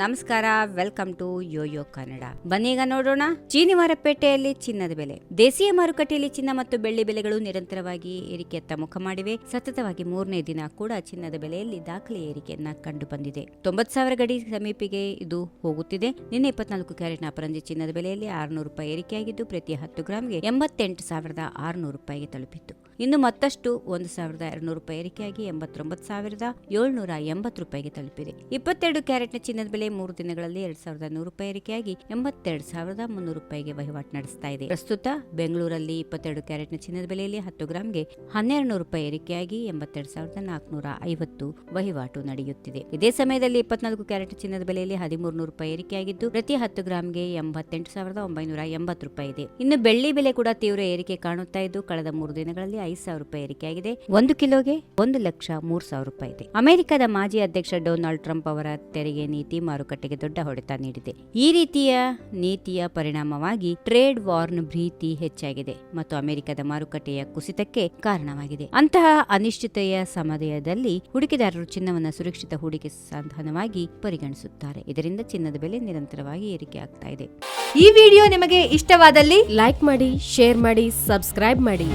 ನಮಸ್ಕಾರ, welcome to Yoyo Kannada. ಬನ್ನೀಗ ನೋಡೋಣ ಚೀನಿ ಮಾರುಕಟ್ಟೆಯಲ್ಲಿ ಚಿನ್ನದ ಬೆಲೆ. ದೇಶೀಯ ಮಾರುಕಟ್ಟೆಯಲ್ಲಿ ಚಿನ್ನ ಮತ್ತು ಬೆಳ್ಳಿ ಬೆಲೆಗಳು ನಿರಂತರವಾಗಿ ಏರಿಕೆಯತ್ತ ಮುಖ ಮಾಡಿವೆ. ಸತತವಾಗಿ 3ನೇ ದಿನ ಕೂಡ ಚಿನ್ನದ ಬೆಲೆಯಲ್ಲಿ ದಾಖಲೆ ಏರಿಕೆಯನ್ನ ಕಂಡು ಬಂದಿದೆ. 90,000 ಗಡಿ ಸಮೀಪಿಗೆ ಇದು ಹೋಗುತ್ತಿದೆ. ನಿನ್ನೆ 24 ಕ್ಯಾರೆಟ್ನ ಅಪರಂಜಿ ಚಿನ್ನದ ಬೆಲೆಯಲ್ಲಿ 600 ರೂಪಾಯಿ ಏರಿಕೆಯಾಗಿದ್ದು ಪ್ರತಿ 10 ಗ್ರಾಂಗೆ 88,600 ರೂಪಾಯಿಗೆ ತಲುಪಿತ್ತು. ಇನ್ನು ಮತ್ತಷ್ಟು 1,200 ರೂಪಾಯಿ ಏರಿಕೆಯಾಗಿ 89,780 ರೂಪಾಯಿಗೆ ತಲುಪಿದೆ. 22 ಕ್ಯಾರೆಟ್ನ ಚಿನ್ನದ ಬೆಲೆ 3 ದಿನಗಳಲ್ಲಿ 2,100 ರೂಪಾಯಿ ಏರಿಕೆಯಾಗಿ 82,300 ರೂಪಾಯಿಗೆ ವಹಿವಾಟು ನಡೆಸ್ತಾ ಇದೆ. ಪ್ರಸ್ತುತ ಬೆಂಗಳೂರಲ್ಲಿ 22 ಕ್ಯಾರೆಟ್ನ ಚಿನ್ನದ ಬೆಲೆಯಲ್ಲಿ 10 ಗ್ರಾಂಗೆ 1,200 ರೂಪಾಯಿ ಏರಿಕೆಯಾಗಿ 82,450 ವಹಿವಾಟು ನಡೆಯುತ್ತಿದೆ. ಇದೇ ಸಮಯದಲ್ಲಿ 24 ಕ್ಯಾರೆಟ್ ಚಿನ್ನದ ಬೆಲೆಯಲ್ಲಿ 1,300 ರೂಪಾಯಿ ಏರಿಕೆಯಾಗಿದ್ದು ಪ್ರತಿ 10 ಗ್ರಾಂಗೆ 88,980 ರೂಪಾಯಿ ಇದೆ. ಇನ್ನು ಬೆಳ್ಳಿ ಬೆಲೆ ಕೂಡ ತೀವ್ರ ಏರಿಕೆ ಕಾಣುತ್ತಾ ಇದ್ದು ಕಳೆದ 3 ದಿನಗಳಲ್ಲಿ 5,000 ರೂಪಾಯಿ ಏರಿಕೆಯಾಗಿದೆ. 1 ಕಿಲೋಗೆ 1,03,000 ರೂಪಾಯಿ ಇದೆ. ಅಮೆರಿಕದ ಮಾಜಿ ಅಧ್ಯಕ್ಷ ಡೊನಾಲ್ಡ್ ಟ್ರಂಪ್ ಅವರ ತೆರಿಗೆ ನೀತಿ ಮಾರುಕಟ್ಟೆಗೆ ದೊಡ್ಡ ಹೊಡೆತ ನೀಡಿದೆ. ಈ ರೀತಿಯ ನೀತಿಯ ಪರಿಣಾಮವಾಗಿ ಟ್ರೇಡ್ ವಾರ್ನ ಭೀತಿ ಹೆಚ್ಚಾಗಿದೆ ಮತ್ತು ಅಮೆರಿಕದ ಮಾರುಕಟ್ಟೆಯ ಕುಸಿತಕ್ಕೆ ಕಾರಣವಾಗಿದೆ. ಅಂತಹ ಅನಿಶ್ಚಿತೆಯ ಸಮಯದಲ್ಲಿ ಹೂಡಿಕೆದಾರರು ಚಿನ್ನವನ್ನು ಸುರಕ್ಷಿತ ಹೂಡಿಕೆ ಸಾಧನವಾಗಿ ಪರಿಗಣಿಸುತ್ತಾರೆ. ಇದರಿಂದ ಚಿನ್ನದ ಬೆಲೆ ನಿರಂತರವಾಗಿ ಏರಿಕೆ ಆಗ್ತಾ ಇದೆ. ಈ ವಿಡಿಯೋ ನಿಮಗೆ ಇಷ್ಟವಾದಲ್ಲಿ ಲೈಕ್ ಮಾಡಿ, ಶೇರ್ ಮಾಡಿ, ಸಬ್ಸ್ಕ್ರೈಬ್ ಮಾಡಿ.